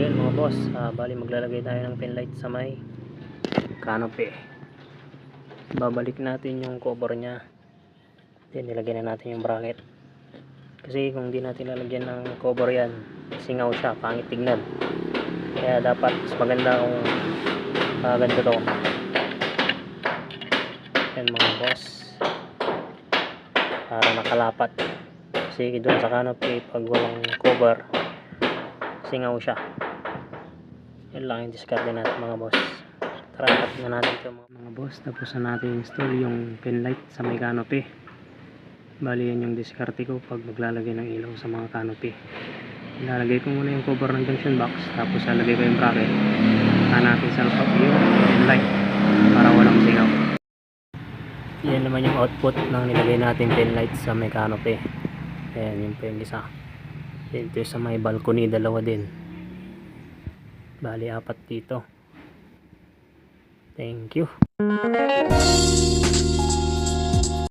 Ayun mga boss, bali maglalagay tayo ng pin light sa may canopy. Babalik natin yung cover nya, then nilagyan na natin yung bracket. Kasi kung di natin lalagyan ng cover yan, singaw siya, pangit tignan. Kaya dapat mas maganda kung ganito to. Yan mga boss, para nakalapat. Kasi doon sa canopy, pag walang cover, singaw siya. Yan lang yung discard natin mga boss. Tara, cut na natin ito mga boss. Tapos na natin install yung pin light sa may canopy. Bali yan yung discard ko pag maglalagay ng ilaw sa mga canopy. Ilalagay ko muna yung cover ng junction box, tapos lalagay ko yung bracket. Natin salpak yung pin light para walang singaw. Yan naman yung output ng nilagay natin pin light sa may canopy. Ayan yung pin isa. Dito sa may balcony, dalawa din. Bali 4 dito. Thank you.